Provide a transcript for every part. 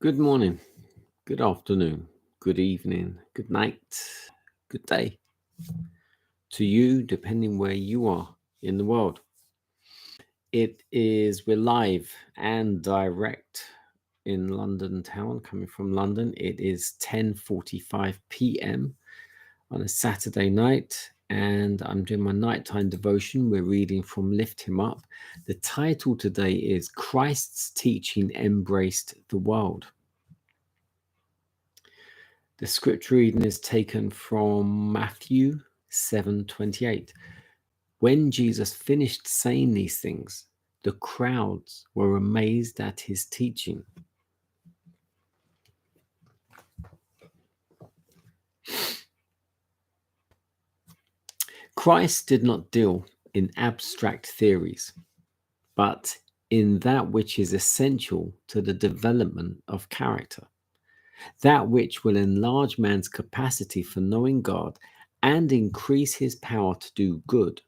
Good morning, good afternoon, good evening, good night, good day to you, depending where you are in the world. We're live and direct in London town, coming from London. It is 10:45 p.m. on a Saturday night, and I'm doing my nighttime devotion. We're reading from Lift Him Up. The title today is Christ's Teaching Embraced the World. The scripture reading is taken from Matthew 7:28. When Jesus finished saying these things, the crowds were amazed at his teaching. Christ did not deal in abstract theories, but in that which is essential to the development of character, that which will enlarge man's capacity for knowing God and increase his power to do good.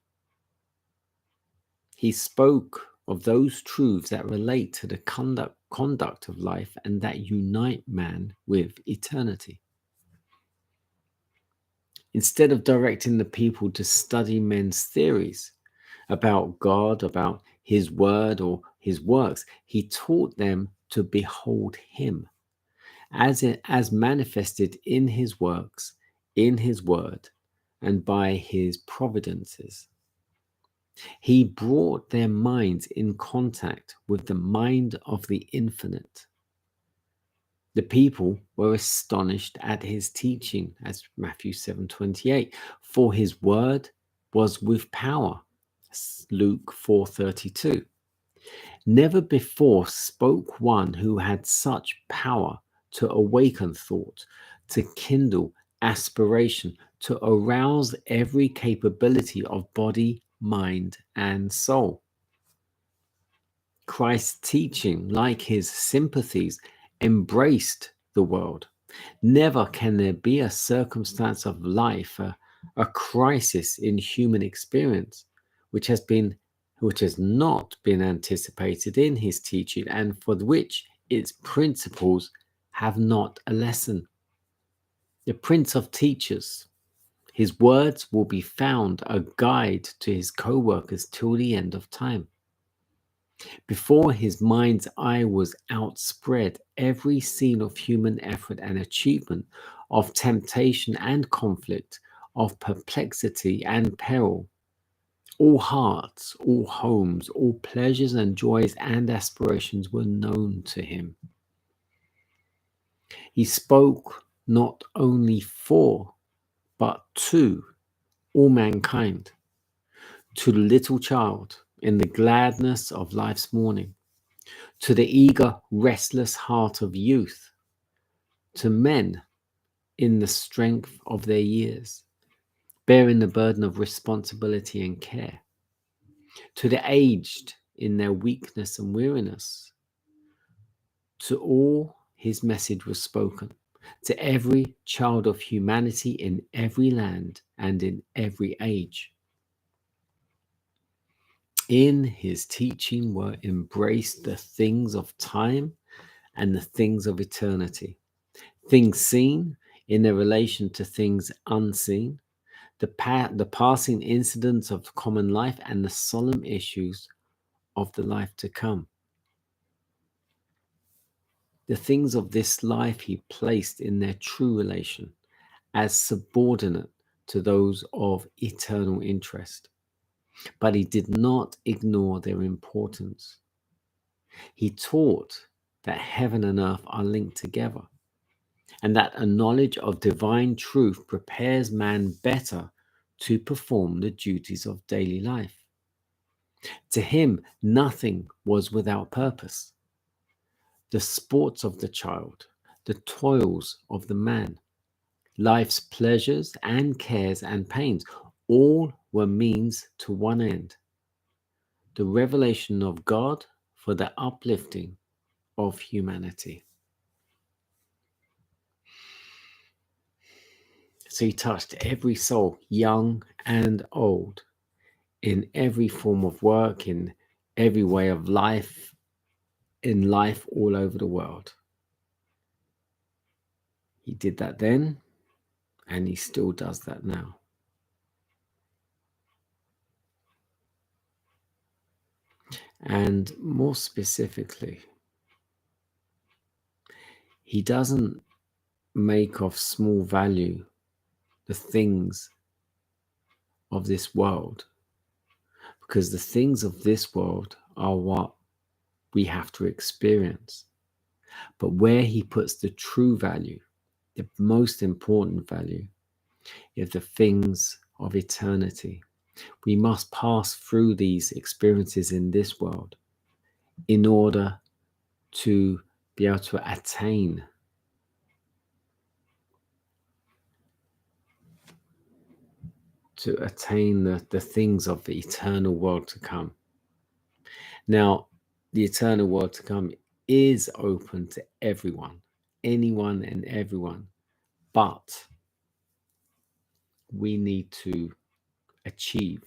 He spoke of those truths that relate to the conduct of life and that unite man with eternity. Instead of directing the people to study men's theories about God, about his word or his works, he taught them to behold him as manifested in his works, in his word, and by his providences. He brought their minds in contact with the mind of the infinite. The people were astonished at his teaching, as Matthew 7:28, for his word was with power, Luke 4:32. Never before spoke one who had such power to awaken thought, to kindle aspiration, to arouse every capability of body, mind, and soul. Christ's teaching, like his sympathies, embraced the world. Never can there be a circumstance of life, a crisis in human experience, which has not been anticipated in his teaching, and for which its principles have not a lesson. The Prince of Teachers, his words will be found a guide to his co-workers till the end of time. Before his mind's eye was outspread every scene of human effort and achievement, of temptation and conflict, of perplexity and peril. All hearts, all homes, all pleasures and joys and aspirations were known to him. He spoke not only for, but to all mankind, to the little child in the gladness of life's morning, to the eager, restless heart of youth, to men in the strength of their years, bearing the burden of responsibility and care, to the aged in their weakness and weariness. To all his message was spoken, to every child of humanity in every land and in every age. In his teaching were embraced the things of time and the things of eternity, things seen in their relation to things unseen, the passing incidents of common life and the solemn issues of the life to come. The things of this life he placed in their true relation as subordinate to those of eternal interest. But he did not ignore their importance. He taught that heaven and earth are linked together, and that a knowledge of divine truth prepares man better to perform the duties of daily life. To him, nothing was without purpose. The sports of the child, the toils of the man, life's pleasures and cares and pains, all were means to one end: the revelation of God for the uplifting of humanity. So he touched every soul, young and old, in every form of work, in every way of life, in life all over the world. He did that then, and he still does that now. And more specifically, he doesn't make of small value the things of this world, because the things of this world are what we have to experience. But where he puts the true value, the most important value, is the things of eternity. We must pass through these experiences in this world in order to be able to attain the things of the eternal world to come. Now, the eternal world to come is open to everyone, anyone and everyone, but we need to achieve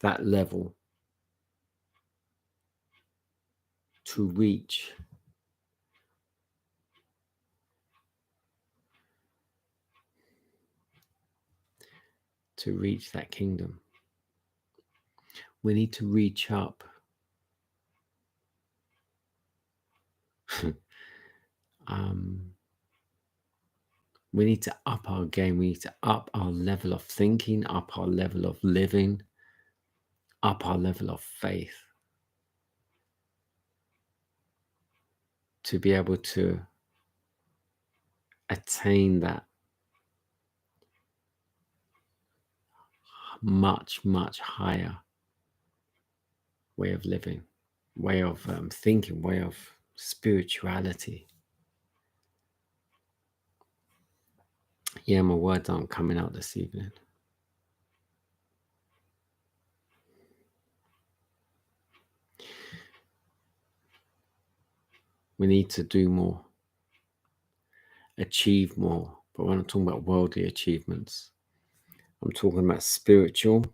that level to reach that kingdom. We need to reach up we need to up our game. We need to up our level of thinking, up our level of living, up our level of faith to be able to attain that much, much higher way of living, way of thinking, way of spirituality. Yeah, my words aren't coming out this evening. We need to do more, achieve more. But when I'm talking about worldly achievements, I'm talking about spiritual.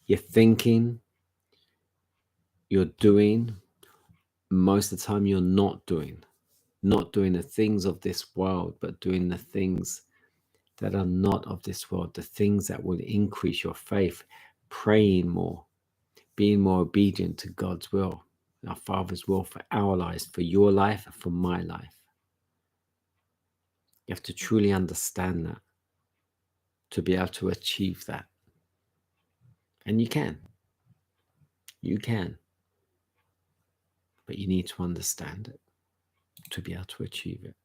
You're thinking, you're doing. Most of the time, you're not doing the things of this world, but doing the things that are not of this world, the things that will increase your faith, praying more, being more obedient to God's will, our Father's will for our lives, for your life, and for my life. You have to truly understand that to be able to achieve that. And you can. You can. But you need to understand it to be able to achieve it.